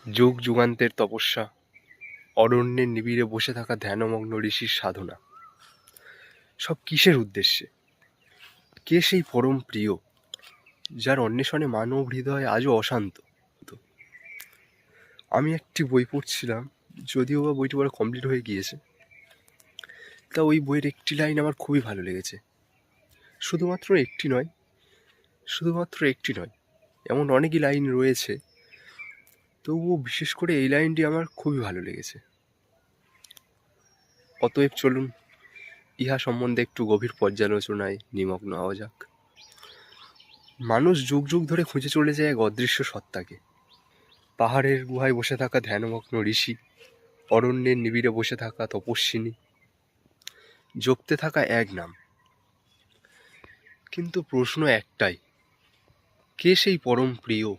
যুগ যুগান্তের তপস্যা, অরণ্যের নিবিড়ে বসে থাকা ধ্যানমগ্ন ঋষির সাধনা, সব কিসের উদ্দেশ্যে? কে সেই পরম প্রিয় যার অন্বেষণে মানব হৃদয় আজও অশান্ত? আমি একটি বই পড়ছিলাম, যদিও বা বইটি পড়া কমপ্লিট হয়ে গিয়েছে। তা ওই বইয়ের একটি লাইন আমার খুবই ভালো লেগেছে। শুধুমাত্র একটি নয়, এমন অনেকই লাইন রয়েছে, তবুও বিশেষ করে এই লাইনটি আমার খুবই ভালো লেগেছে। অতএব চলুন ইহা সম্বন্ধে একটু গভীর পর্যালোচনায় নিমগ্ন হওয়া যাক। মানুষ যুগ যুগ ধরে খুঁজে চলেছে এক অদৃশ্য সত্তাকে। পাহাড়ের গুহায় বসে থাকা ধ্যানমগ্ন ঋষি, অরণ্যের নিবিড়ে বসে থাকা তপস্বিনী, জপতে থাকা এক নাম। কিন্তু প্রশ্ন একটাই, কে সেই পরম প্রিয়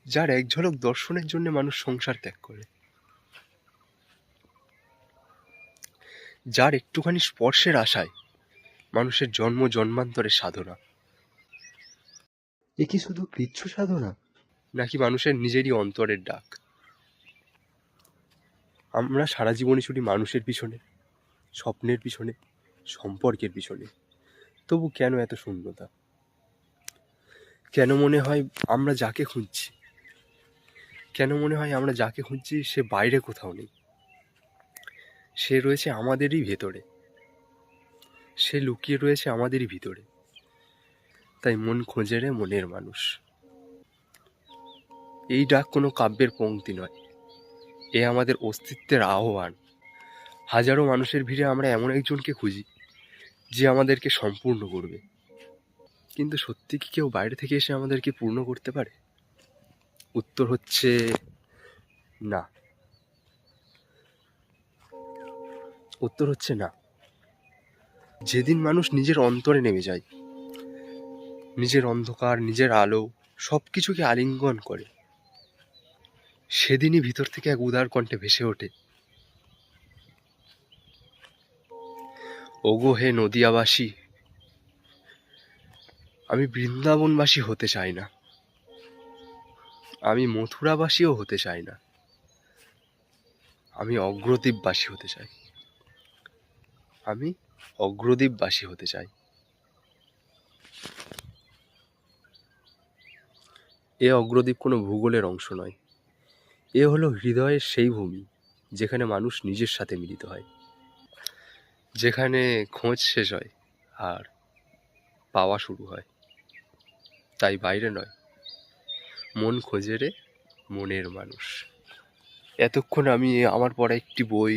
যার এক ঝলক দর্শনের জন্য মানুষ সংসার ত্যাগ করে, যার একটুখানি স্পর্শের আশায় মানুষের জন্ম জন্মান্তরের সাধনা? এ কি শুধু কৃচ্ছ সাধনা, নাকি মানুষের নিজেরই অন্তরের ডাক? আমরা সারা জীবনই ছুটি মানুষের পিছনে, স্বপ্নের পিছনে, সম্পর্কের পিছনে, তবু কেন এত শূন্যতা? কেন মনে হয় আমরা যাকে খুঁজছি সে বাইরে কোথাও নেই, সে রয়েছে আমাদেরই ভেতরে, সে লুকিয়ে রয়েছে আমাদেরই ভিতরে। তাই মন খোঁজে রে মনের মানুষ। এই ডাক কোনো কাব্যের পংক্তি নয়, এ আমাদের অস্তিত্বের আহ্বান। হাজারো মানুষের ভিড়ে আমরা এমন একজনকে খুঁজি যে আমাদেরকে সম্পূর্ণ করবে। কিন্তু সত্যি কি কেউ বাইরে থেকে এসে আমাদেরকে পূর্ণ করতে পারে? উত্তর হচ্ছে না। যেদিন মানুষ নিজের অন্তরে নেমে যায়, নিজের অন্ধকার, নিজের আলো সব কিছুকে আলিঙ্গন করে, সেদিনই ভিতর থেকে এক উদার কণ্ঠে ভেসে ওঠে, ওগো হে নদিয়াবাসী, আমি বৃন্দাবনবাসী হতে চাই না, আমি মথুরাবাসীও হতে চাই না, আমি অগ্রদ্বীপবাসী হতে চাই। এ অগ্রদ্বীপ কোনো ভূগোলের অংশ নয়, এ হলো হৃদয়ের সেই ভূমি যেখানে মানুষ নিজের সাথে মিলিত হয়, যেখানে খোঁজ শেষ হয় আর পাওয়া শুরু হয়। তাই বাইরে নয়, মন খোঁজে রে মনের মানুষ। এতক্ষণ আমি আমার পড়া একটি বই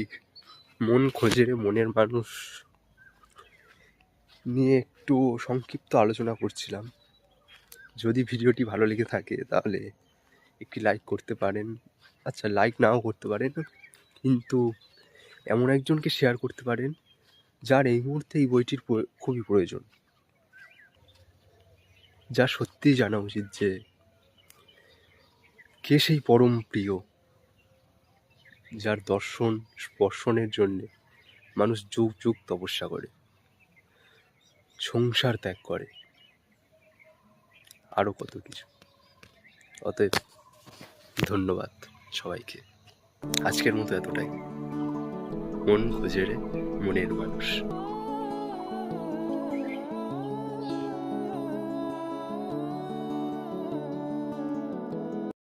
মন খোঁজে রে মনের মানুষ নিয়ে একটু সংক্ষিপ্ত আলোচনা করছিলাম। যদি ভিডিওটি ভালো লেগে থাকে তাহলে একটি লাইক করতে পারেন, আচ্ছা লাইক নাও করতে পারেন, কিন্তু এমন একজনকে শেয়ার করতে পারেন যার এই মুহূর্তে এই বইটির খুবই প্রয়োজন, যা সত্যিই জানা উচিত যে কে সেই পরম প্রিয় যার দর্শন স্পর্শনের জন্য মানুষ যুগ যুগ তপস্যা করে, সংসার ত্যাগ করে, আরও কত কিছু। অতএব ধন্যবাদ সবাইকে। আজকের মতো এতটাই। মন খোঁজে রে মনের মানুষ।